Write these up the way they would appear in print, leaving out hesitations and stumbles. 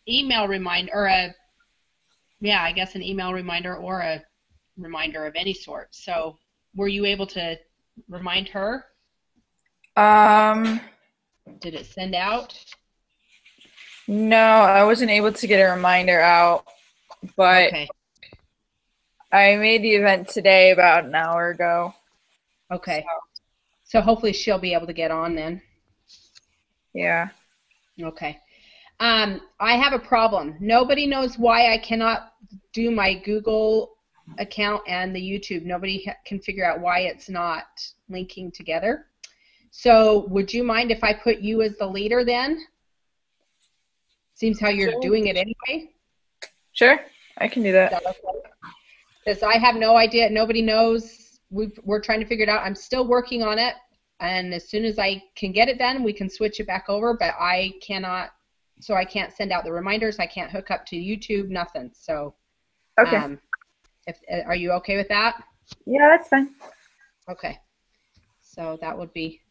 email reminder or a yeah, I guess an email reminder or a reminder of any sort. So were you able to remind her? Um, Did it send out? no, I wasn't able to get a reminder out, but Okay. I made the event today about an hour ago. So, Okay. So hopefully she'll be able to get on then. yeah. Okay. I have a problem. Nobody knows why I cannot do my Google account and the YouTube. Nobody can figure out why it's not linking together. So would you mind if I put you as the leader then? Seems how you're Sure. doing it anyway. Sure, I can do that. Because I have no idea. Nobody knows. We're trying to figure it out. I'm still working on it. And as soon as I can get it done, we can switch it back over. But I cannot, so I can't send out the reminders. I can't hook up to YouTube, nothing. So, Okay. um, are you okay with that? Yeah, that's fine. Okay. So that would be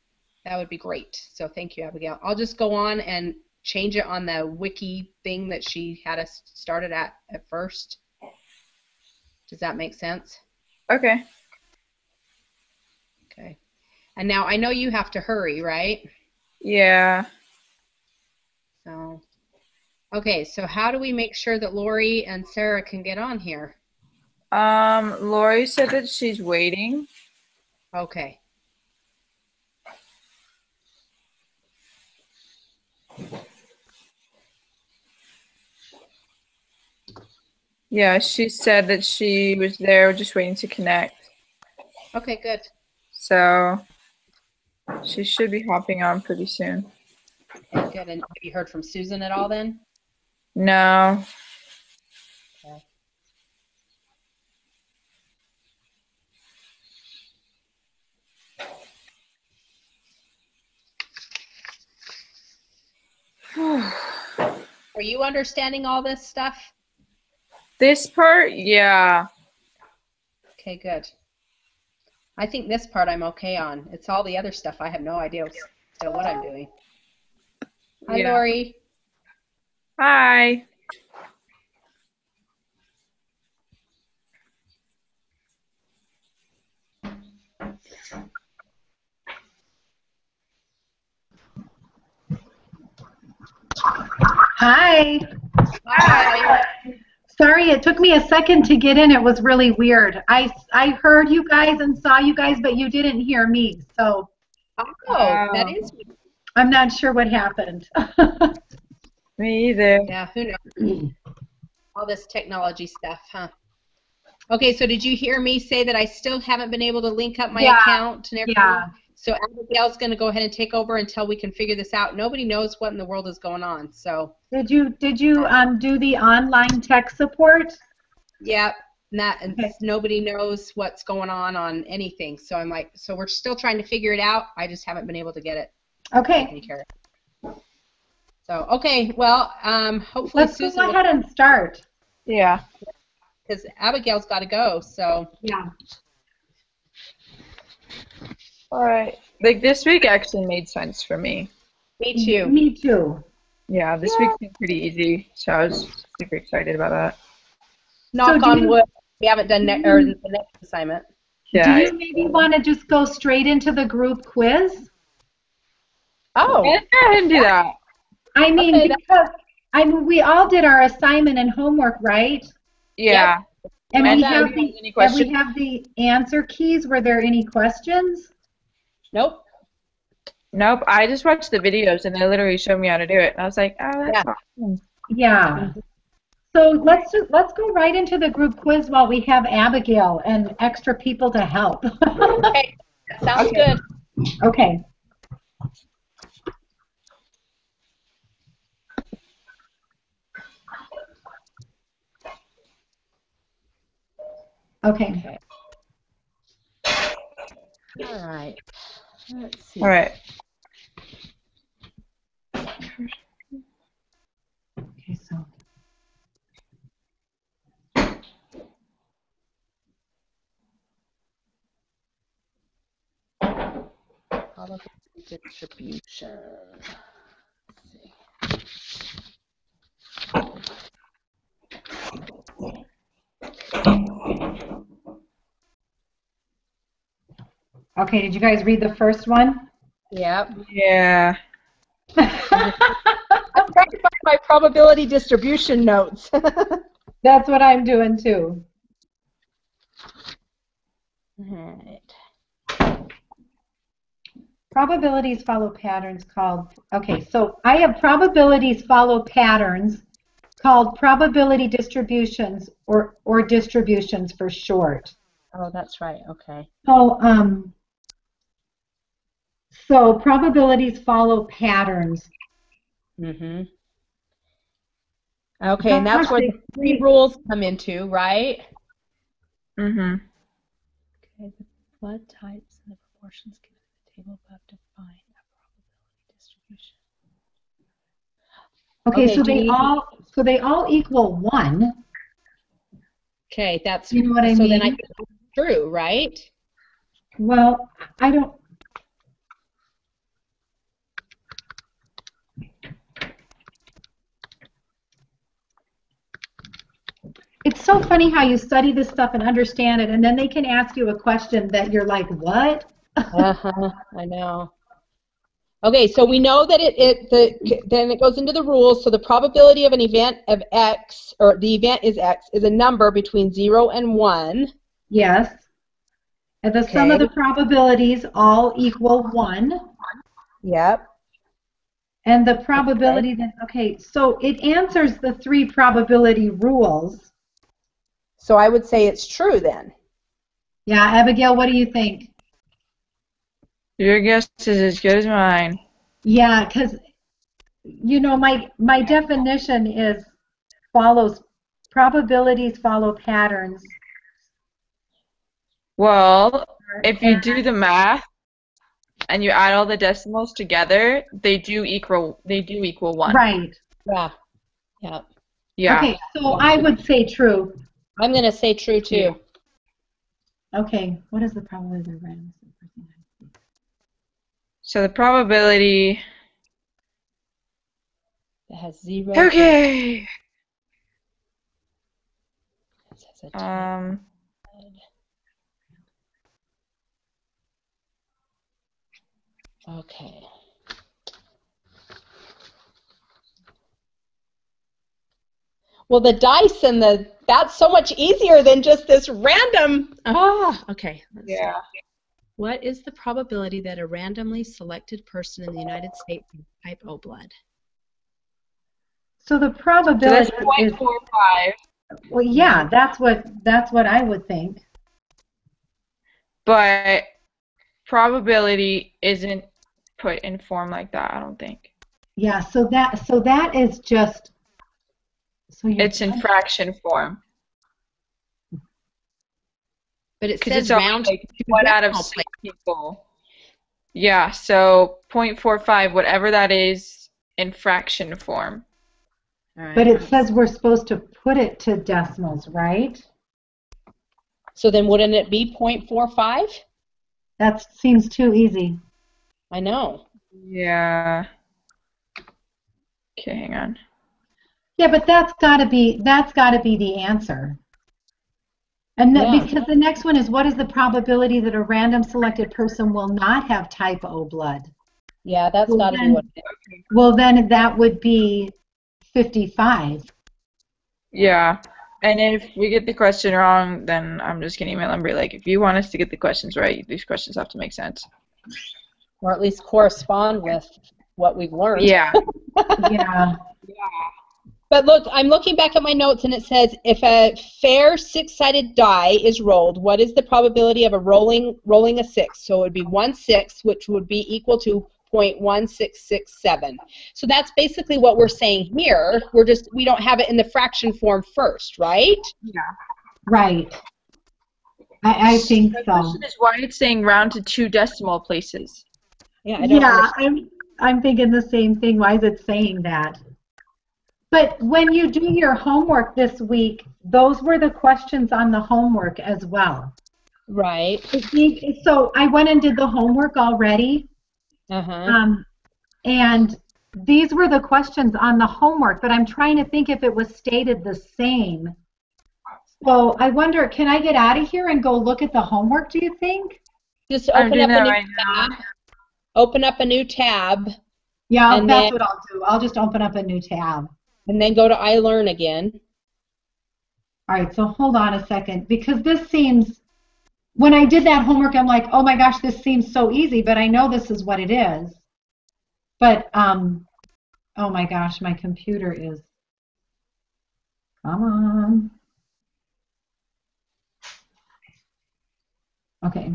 great. So thank you, Abigail. I'll just go on and change it on the wiki thing that she had us started at first. Does that make sense? Okay. Okay. And now I know you have to hurry, right? Yeah. So, okay, so how do we make sure that Lori and Sarah can get on here? Lori said that she's waiting. Okay. Yeah, she said that she was there just waiting to connect. Okay, good. So she should be hopping on pretty soon. Okay, good. And have you heard from Susan at all then? No. Okay. Are you understanding all this stuff? This part, yeah. Okay, good. I think this part I'm okay on. It's all the other stuff I have no idea still what I'm doing. Hi, Yeah. Lori. Hi. Hi. Hi. Sorry, it took me a second to get in. It was really weird. I heard you guys and saw you guys, but you didn't hear me. So Oh, that Oh, is I'm not sure what happened. me either. yeah, who knows? All this technology stuff, huh? Okay, so did you hear me say that I still haven't been able to link up my Yeah, account and everything? yeah. So Abigail's going to go ahead and take over until we can figure this out. Nobody knows what in the world is going on. So, Did you do the online tech support? yeah, and Okay. nobody knows what's going on anything. So I'm like, so we're still trying to figure it out. I just haven't been able to get it Okay. taken care of. So, okay, well, hopefully Let's go Susan will, ahead and start. Yeah. because Abigail's got to go. So, Yeah. All right. Like this week actually made sense for me. me too. Me too. Yeah, this week's been pretty easy, so I was super excited about that. So Knock on wood. We haven't done or the next assignment. do Yeah. you maybe want to just go straight into the group quiz? Oh, Let's go ahead and do that. I mean, okay. because we all did our assignment and homework, right? Yep. Yeah. And All And we done. have anybody the has any and questions? we have the answer keys. Were there any questions? Nope. Nope. I just watched the videos and they literally showed me how to do it. And I was like, oh, that's Yeah. awesome. Yeah. So let's go right into the group quiz while we have Abigail and extra people to help. Okay. That sounds Okay. good. Okay. Okay. Okay. All right. Let's see. All right. Okay. So Probability distribution. Let's see. Okay, did you guys read the first one? Yep. Yeah. I'm trying to find my probability distribution notes. That's what I'm doing too. Alright. Probabilities follow patterns called, okay, so I have probabilities follow patterns called probability distributions or distributions for short. Oh, that's right. Okay. So probabilities follow patterns. Mm-hmm. Okay, and that's where the three rules come into, right? Mm-hmm. Okay, the blood types and the proportions given in the table above define a probability distribution. Okay, Okay, so they all equal 1. Okay, that's You know what I so mean? then I think that's true, right? Well, I don't. It's so funny how you study this stuff and understand it, and then they can ask you a question that you're like, what? Uh-huh, I know. Okay, so we know that then it goes into the rules. So the probability of an event of X, or the event is X, is a number between 0 and 1. Yes. And the sum of Okay. the probabilities all equal 1. Yep. And the probability that, okay, so it answers the 3 probability rules. So I would say it's true then. Yeah, Abigail, what do you think? Your guess is as good as mine. Yeah, because, you know, my definition is probabilities follow patterns. Well, if you do the math and you add all the decimals together, they do equal 1. Right. Yeah. Yeah. Yeah. Okay, so I would say true. I'm going to say true too. Okay, what is the probability of random? So the probability. It has 0. Okay. It says a Okay. Well, the dice and that's so much easier than just this random. Oh, okay. Yeah. What is the probability that a randomly selected person in the United States has type O blood? So the So probability that's is 0.45. well, yeah, that's what I would think. But probability isn't put in form like that, I don't think. Yeah, so that is just It's in fraction form. But it Because says it's always round like to 1 out of decimal 6 place. people. Yeah, so 0.45, whatever that is, in fraction form. All right. But it says we're supposed to put it to decimals, right? So then wouldn't it be 0.45? That seems too easy. I know. Yeah. Okay, hang on. Yeah, but that's got to be the answer. And because the next one is, what is the probability that a random selected person will not have type O blood? Yeah, that's got to be what it is. Well, then that would be 55. Yeah. And if we get the question wrong, then I'm just going to email them and be like, if you want us to get the questions right, these questions have to make sense. Or at least correspond with what we've learned. Yeah. Yeah. But look, I'm looking back at my notes, and it says, if a fair 6-sided die is rolled, what is the probability of a rolling a 6? So it would be 1/6, which would be equal to 0.1667. So that's basically what we're saying here. We don't have it in the fraction form first, right? Yeah. Right. I think The so. question is why it's saying round to 2 decimal places. Yeah, I don't Yeah, I'm thinking the same thing. Why is it saying that? But when you do your homework this week, those were the questions on the homework as well. Right. So I went and did the homework already. Uh-huh. And these were the questions on the homework, but I'm trying to think if it was stated the same. So I wonder, can I get out of here and go look at the homework, do you think? Just I'm open doing up a that new right now. tab. Open up a new tab. Yeah, And that's then- what I'll do. I'll just open up a new tab. And then go to iLearn again. All right, so hold on a second, because this seems, when I did that homework, I'm like, oh my gosh, this seems so easy, but I know this is what it is. But, oh my gosh, my computer is, come on. Okay.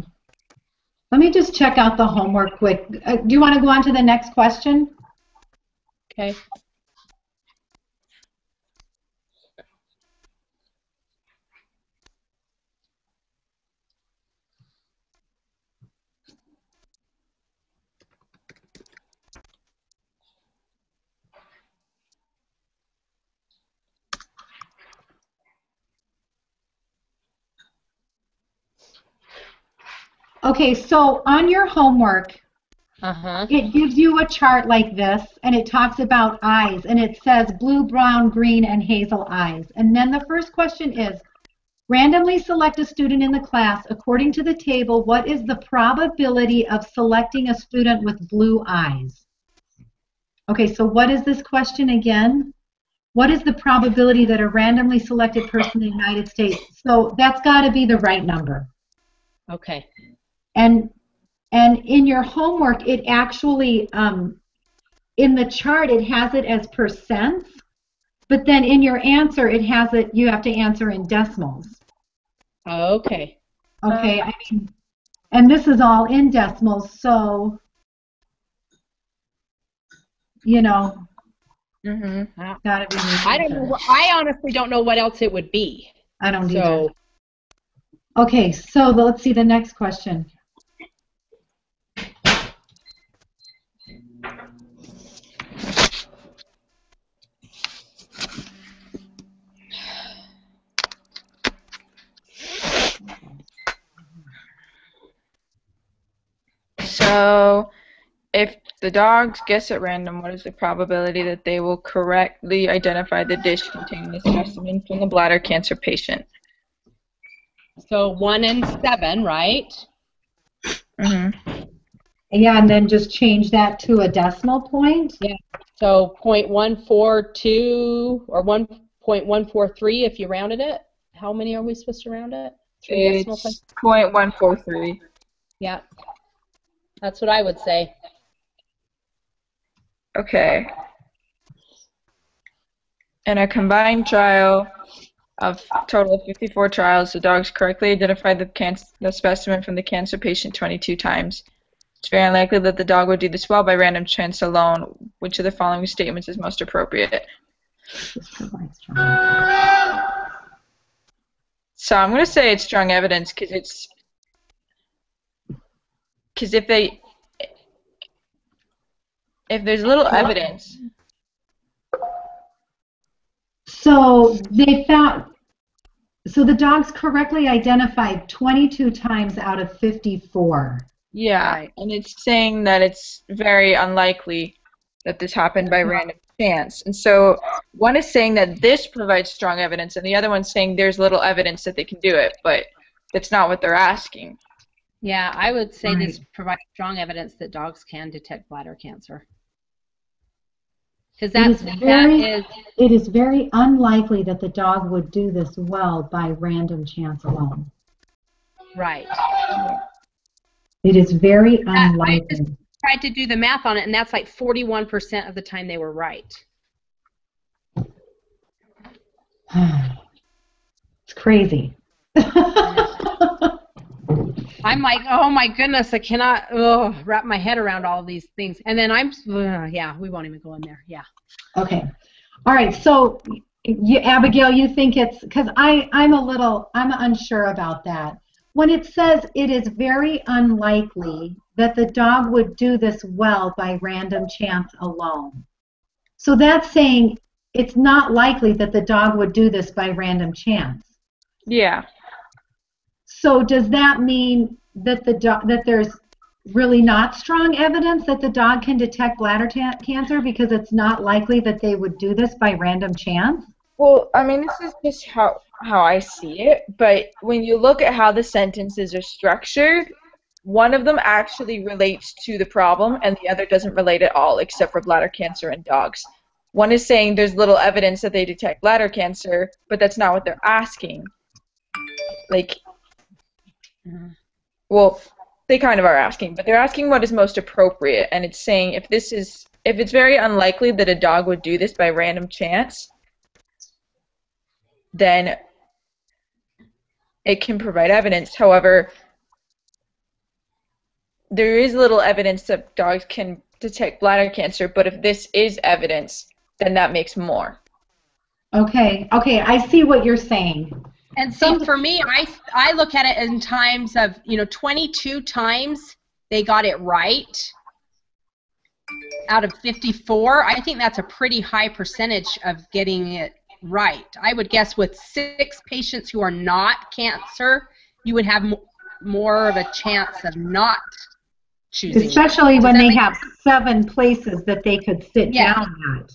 Let me just check out the homework quick. Do you want to go on to the next question? Okay. Okay, so on your homework, it gives you a chart like this, and it talks about eyes, and it says blue, brown, green, and hazel eyes. And then the first question is, randomly select a student in the class. According to the table, what is the probability of selecting a student with blue eyes? Okay, so what is this question again? What is the probability that a randomly selected person in the United States? So that's got to be the right number. Okay. And in your homework, it actually, in the chart, it has it as percents, but then in your answer, it has it, you have to answer in decimals. Okay. Okay, I mean, and this is all in decimals, so, you know, gotta be. I don't know. I honestly don't know what else it would be. I don't either. So, Okay, so let's see the next question. So, if the dogs guess at random, what is the probability that they will correctly identify the dish containing the specimen from the bladder cancer patient? so 1 in 7, right? Yeah, and then just change that to a decimal point. Yeah. So 0.142 or 1.143 if you rounded it. How many are we supposed to round it? 3 decimal It's places? 0.143. Yeah. That's what I would say. Okay. In a combined trial of total of 54 trials, the dogs correctly identified the specimen from the cancer patient 22 times. It's very unlikely that the dog would do this well by random chance alone. Which of the following statements is most appropriate? So I'm going to say it's strong evidence because if there's little evidence. So they found, so the dogs correctly identified 22 times out of 54. Yeah, Right. and it's saying that it's very unlikely that this happened by random chance. And so one is saying that this provides strong evidence, and the other one's saying there's little evidence that they can do it, but that's not what they're asking. Yeah, I would say Right. this provides strong evidence that dogs can detect bladder cancer. Because It is very unlikely that the dog would do this well by random chance alone. right. It is very I unlikely. just tried to do the math on it, and that's like 41% of the time they were right. It's crazy. I'm like, oh my goodness, I cannot wrap my head around all of these things. And then yeah, we won't even go in there. Yeah. Okay. All right. So, Abigail, you think it's, because I'm unsure about that. When it says it is very unlikely that the dog would do this well by random chance alone. So that's saying it's not likely that the dog would do this by random chance. Yeah. So does that mean that that there's really not strong evidence that the dog can detect bladder cancer because it's not likely that they would do this by random chance? Well, I mean, this is just how I see it, but when you look at how the sentences are structured, one of them actually relates to the problem and the other doesn't relate at all, except for bladder cancer in dogs. One is saying there's little evidence that they detect bladder cancer, but that's not what they're asking. Like, well, they kind of are asking, but they're asking what is most appropriate, and it's saying if it's very unlikely that a dog would do this by random chance, then it can provide evidence. However, there is little evidence that dogs can detect bladder cancer, but if this is evidence, then that makes more. Okay, I see what you're saying. And see, for me, I look at it in times of, 22 times they got it right out of 54. I think that's a pretty high percentage of getting it right. I would guess with 6 patients who are not cancer, you would have more of a chance of not choosing. Especially when they have 7 places that they could sit down at.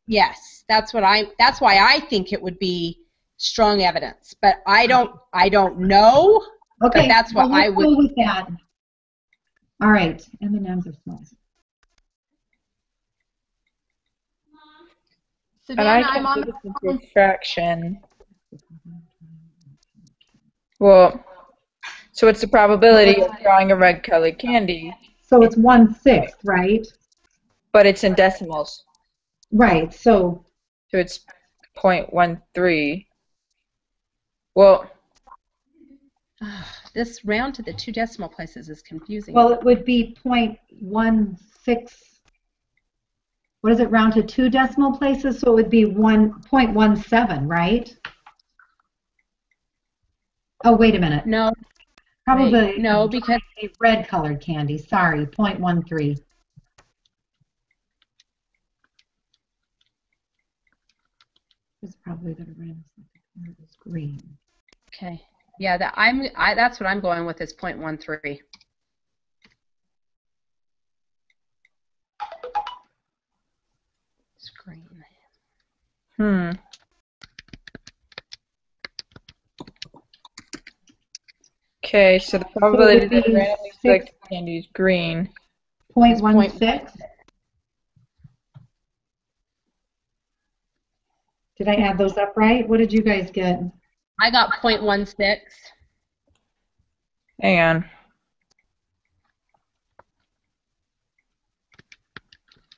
Yes, that's why I think it would be strong evidence. But I don't know. Okay, but that's what I would go with that. All right, M&Ms are small. Savannah, And I I'm on can put this into a fraction. Well, so it's the probability of drawing a red-colored candy. So it's 1/6, right? But it's in decimals. Right, so it's 0.13. Well, this round to the 2 decimal places is confusing. Well, it would be 0.16. What is it, round to 2 decimal places? So it would be 1.17, right? Oh, wait a minute. No. Probably wait, no, because a red colored candy. Sorry, 0.13. It's probably the red is green. Okay. Yeah, that's what I'm going with is 0.13. Screen. Okay, so the probability that randomly selected candy is green. 0.16. Did I add those up right? What did you guys get? I got 0.16. Hang on.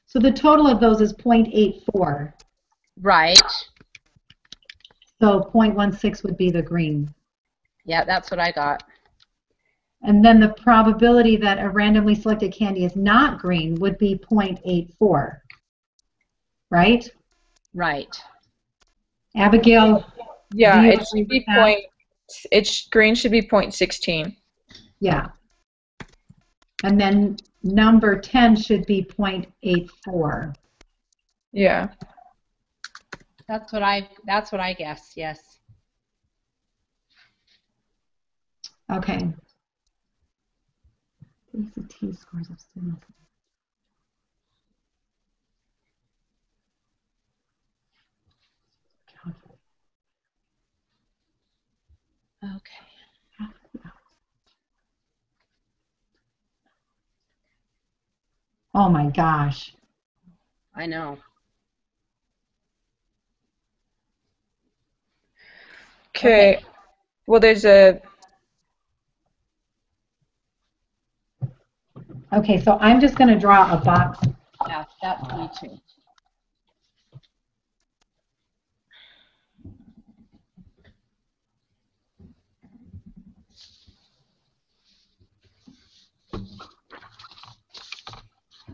So the total of those is 0.84. Right. So 0.16 would be the green. Yeah, that's what I got. And then the probability that a randomly selected candy is not green would be 0.84. Right? Right. Abigail? Yeah, it should be green should be 0.16. Yeah. And then number 10 should be 0.84. Yeah. That's what I guess, yes. Okay. ACT scores of students. Okay. Oh my gosh. I know. Okay. Well, there's a... Okay, so I'm just going to draw a box. Yeah, that's me too.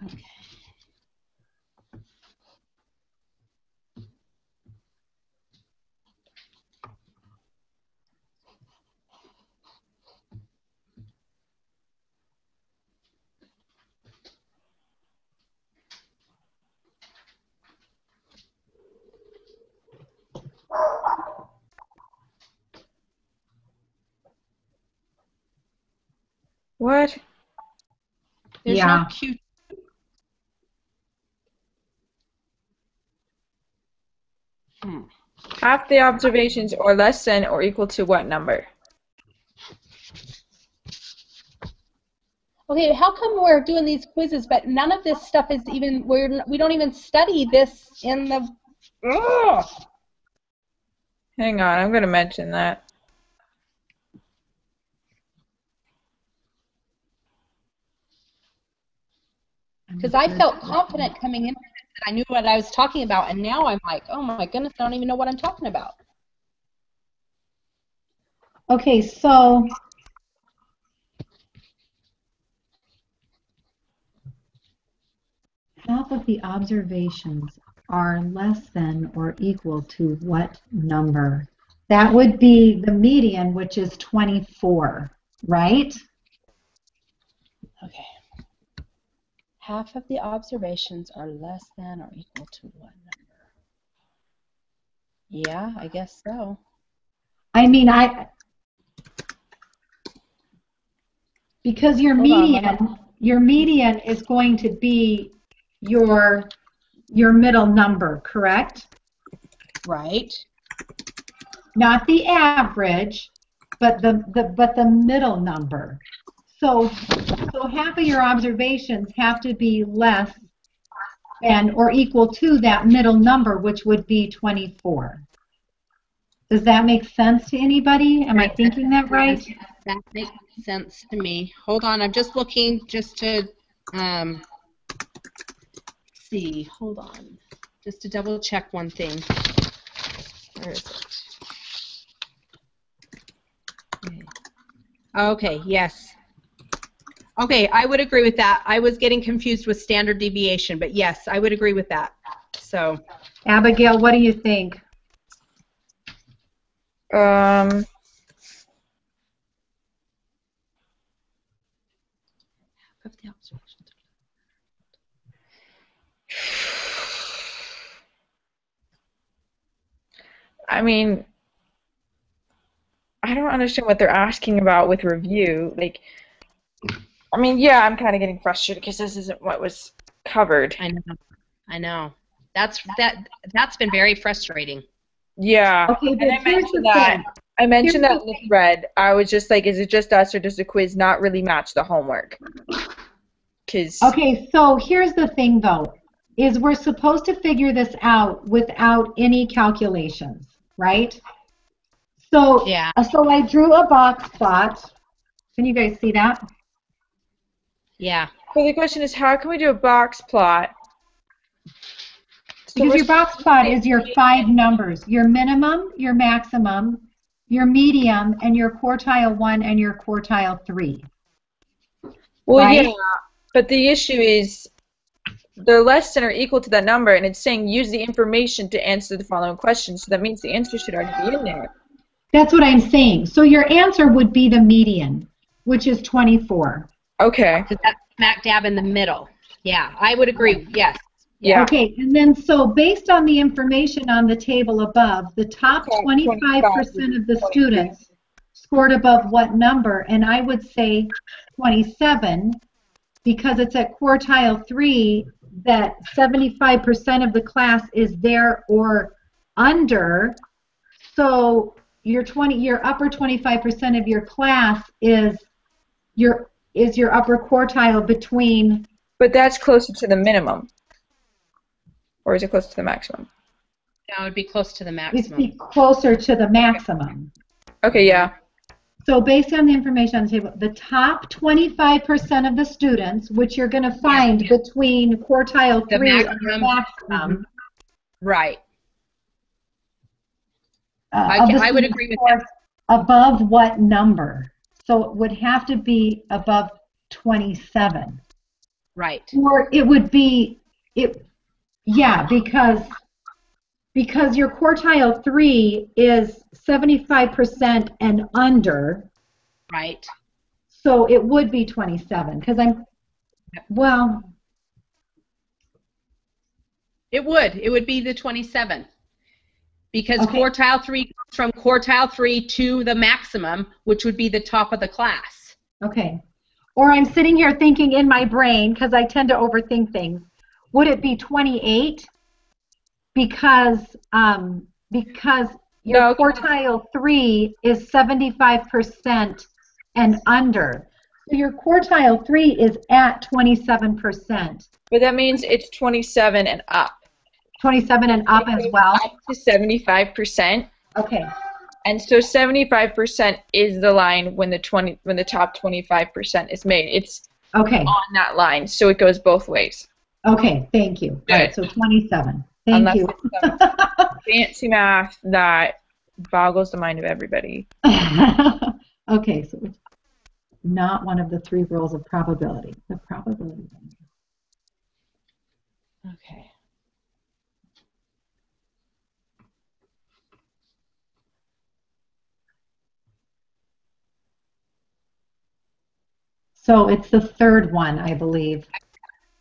Okay. What? There's no Q. Half the observations or less than or equal to what number? Okay, how come we're doing these quizzes, but none of this stuff is even, we don't even study this in the, ugh. Hang on, I'm going to mention that. Because I felt confident coming in that I knew what I was talking about, and now I'm like, oh my goodness, I don't even know what I'm talking about. Okay, so half of the observations are less than or equal to what number? That would be the median, which is 24, right? Okay. Half of the observations are less than or equal to what number? Yeah, I guess so. I mean, because your median is going to be your middle number, correct? Right. Not the average, but the middle number. So half of your observations have to be less than or equal to that middle number, which would be 24. Does that make sense to anybody? Am I thinking that right? That makes sense to me. Hold on, I'm just looking just to see. Hold on. Just to double check one thing. Where is it? Okay, yes. Okay, I would agree with that. I was getting confused with standard deviation, but yes, I would agree with that. So, Abigail, what do you think? I mean, I don't understand what they're asking about with review. Like, I mean, yeah, I'm kind of getting frustrated because this isn't what was covered. I know. That's been very frustrating. Yeah. Okay, but and I mentioned that in the thread. I was just like, is it just us or does the quiz not really match the homework? Okay, so here's the thing though, is we're supposed to figure this out without any calculations, right? So, yeah. So I drew a box plot. Can you guys see that? Yeah. So the question is, how can we do a box plot? Because your box plot is your 5 numbers, your minimum, your maximum, your medium, and your quartile 1 and your quartile 3. Well, right? yeah, but the issue is they're less than or equal to that number, and it's saying use the information to answer the following questions. So that means the answer should already be in there. That's what I'm saying. So your answer would be the median, which is 24. Okay. So that's smack dab in the middle. Yeah, I would agree. Yes. Yeah. Okay, and then so based on the information on the table above, the top 25% of the students scored above what number? And I would say 27, because it's at quartile 3 that 75% of the class is there or under. So your upper 25% of your class is your upper quartile between. But that's closer to the minimum. Or is it close to the maximum? That would be close to the maximum. It'd be closer to the maximum. Okay, yeah. So based on the information on the table, the top 25% of the students, which you're going to find between quartile 3 and the maximum. Right. I would agree with that. Above what number? So it would have to be above 27. Right. Or it would be, yeah, because your quartile 3 is 75% and under. Right. So it would be 27 because It would be the 27 because quartile 3 comes from quartile 3 to the maximum, which would be the top of the class. Okay. Or I'm sitting here thinking in my brain, because I tend to overthink things, would it be 28? Because your quartile 3 is 75% and under. So your quartile 3 is at 27%. But that means it's 27 and up. 27 and up as well? Up to 75%. Okay. And so 75% is the line when the top 25% is made. It's okay. On that line, so it goes both ways. Okay, thank you. All right, so 27. Thank Unless you. It's some fancy math that boggles the mind of everybody. Okay, so it's not one of the 3 rules of probability. The probability. Okay. So it's the 3rd one, I believe.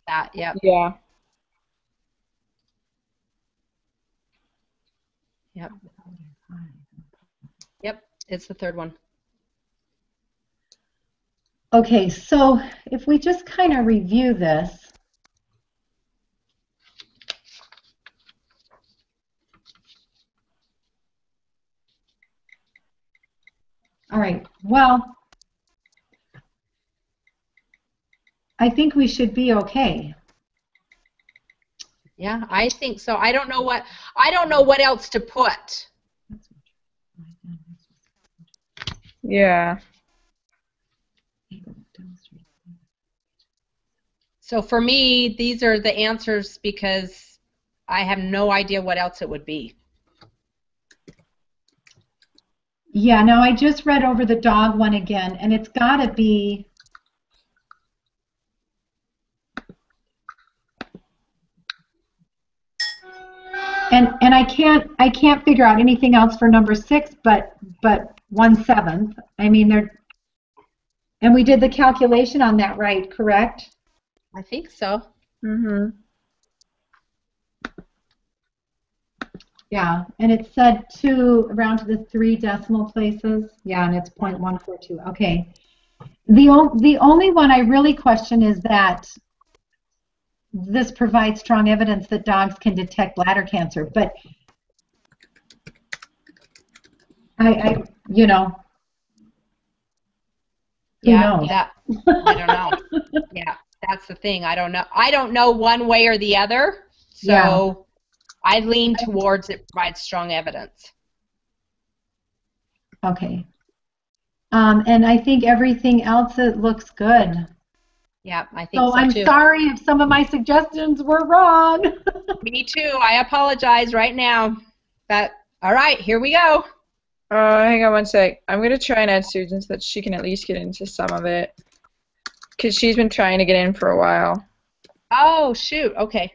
Yep. Yeah. Yep. Yep, it's the 3rd one. Okay, so if we just kind of review this. All right, well, I think we should be okay. Yeah, I think so. I don't know what else to put. Yeah. So for me, these are the answers because I have no idea what else it would be. Yeah, now I just read over the dog one again, and it's got to be. And I can't figure out anything else for number 6, but 1/7. I mean, and we did the calculation on that, right? Correct? I think so. Mm-hmm. Yeah, and it said around to the 3 decimal places. Yeah, and it's 0.142. Okay. The only one I really question is that this provides strong evidence that dogs can detect bladder cancer, but I you know, who knows? I don't know. Yeah, that's the thing. I don't know. I don't know one way or the other. So yeah. I lean towards it provides strong evidence. Okay. And I think everything else, it looks good. Yeah, I think so too. So I'm sorry if some of my suggestions were wrong. Me too. I apologize right now. All right, here we go. Hang on one sec. I'm going to try and add Susan so that she can at least get into some of it. Because she's been trying to get in for a while. Oh, shoot. Okay.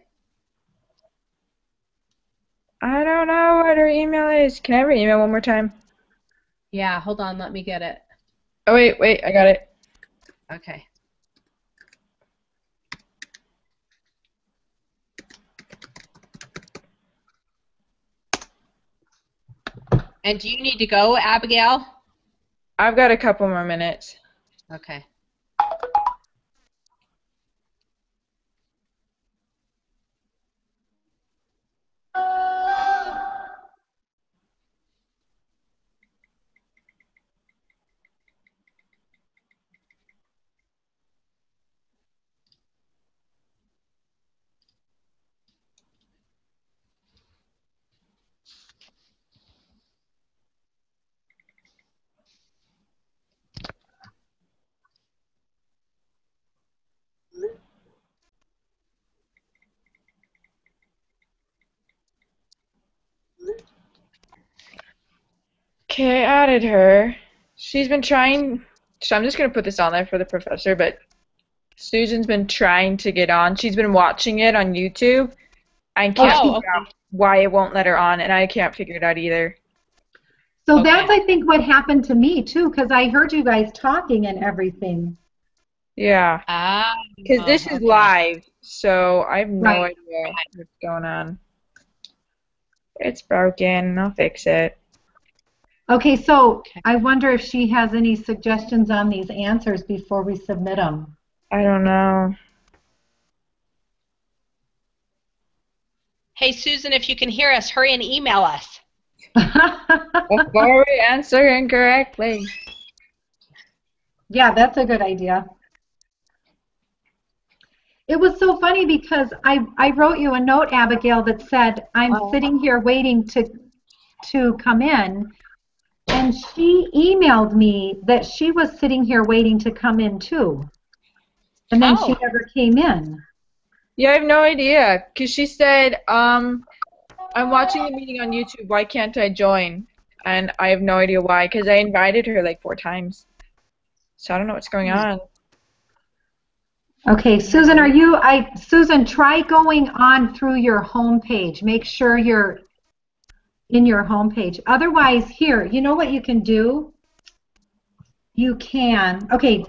I don't know what her email is. Can I have her email one more time? Yeah, hold on. Let me get it. Oh, wait. I got it. Okay. And do you need to go, Abigail? I've got a couple more minutes. Okay. Okay, I added her. She's been trying, so I'm just going to put this on there for the professor, but Susan's been trying to get on. She's been watching it on YouTube and can't figure out why it won't let her on, and I can't figure it out either. So that's, I think, what happened to me, too, because I heard you guys talking and everything. Yeah. Because this is live, so I have no idea what's going on. It's broken. I'll fix it. Okay, so I wonder if she has any suggestions on these answers before we submit them. I don't know. Hey, Susan, if you can hear us, hurry and email us. Before we answer incorrectly. Yeah, that's a good idea. It was so funny because I wrote you a note, Abigail, that said, I'm sitting here waiting to come in. And she emailed me that she was sitting here waiting to come in too. And then she never came in. Yeah, I have no idea. Because she said, I'm watching the meeting on YouTube. Why can't I join? And I have no idea why, because I invited her like 4 times. So I don't know what's going on. Okay, Susan, Susan, try going on through your home page. Make sure you're in your home page. Otherwise, here, you know what you can do? You can, okay,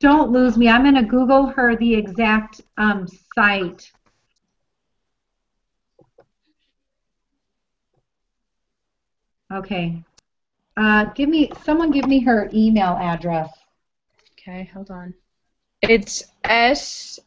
don't lose me. I'm going to Google her the exact site. Okay. Someone give me her email address. Okay, hold on. It's SMARRS.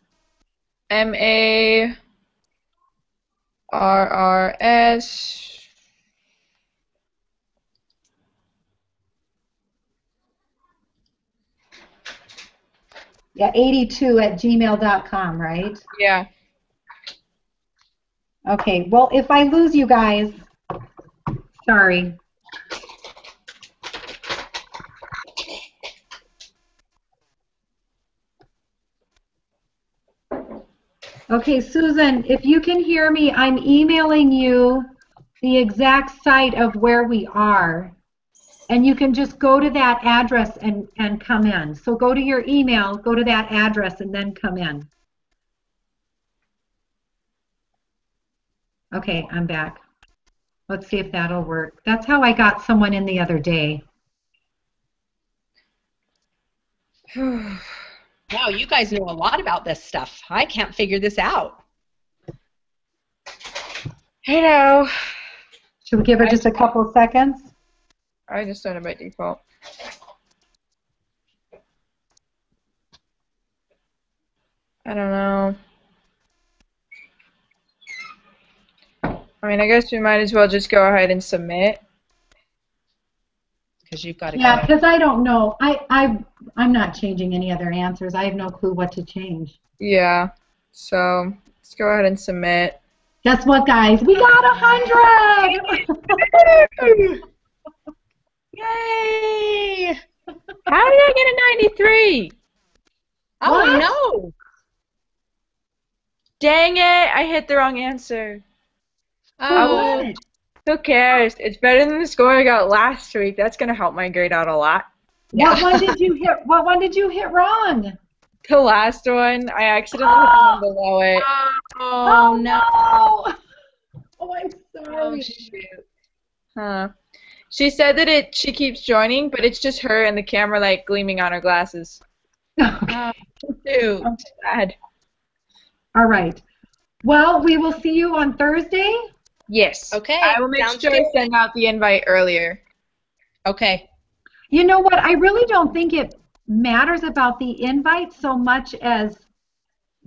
Yeah, 82@gmail.com, right? Yeah. Okay, well, if I lose you guys, sorry. Okay, Susan, if you can hear me, I'm emailing you the exact site of where we are. And you can just go to that address and come in. So go to your email, go to that address, and then come in. Okay, I'm back. Let's see if that'll work. That's how I got someone in the other day. Wow, you guys know a lot about this stuff. I can't figure this out. I know. Should we give her just a couple seconds? I just done it by default. I don't know. I mean, I guess we might as well just go ahead and submit. Because you've got to Yeah, because I don't know. I'm not changing any other answers. I have no clue what to change. Yeah. So let's go ahead and submit. Guess what, guys? We got 100! Yay! How did I get a 93? Oh, What? no! Dang it! I hit the wrong answer. Oh, What? Who cares? It's better than the score I got last week. That's gonna help my grade out a lot. What one did you hit? What one did you hit wrong? The last one, I accidentally hit the one below it. oh no. Oh, I'm Oh, sorry. shoot. Huh. She said that she keeps joining, but it's just her and the camera light gleaming on her glasses. Okay. Shoot. Sad. All right. Well, we will see you on Thursday. Yes. Okay, I will make sounds sure good. I send out the invite earlier. Okay. You know what? I really don't think it matters about the invite so much as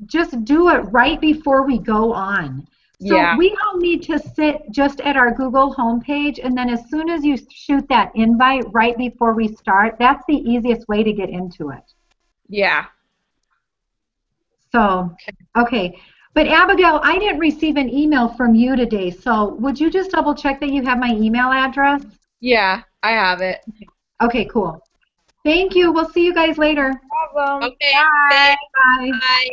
just do it right before we go on. So Yeah. we all need to sit just at our Google homepage, and then as soon as you shoot that invite right before we start, that's the easiest way to get into it. Yeah. So, okay. But Abigail, I didn't receive an email from you today, so would you just double check that you have my email address? Yeah, I have it. Okay, cool. Thank you. We'll see you guys later. No problem. Okay. Bye. Bye. Bye.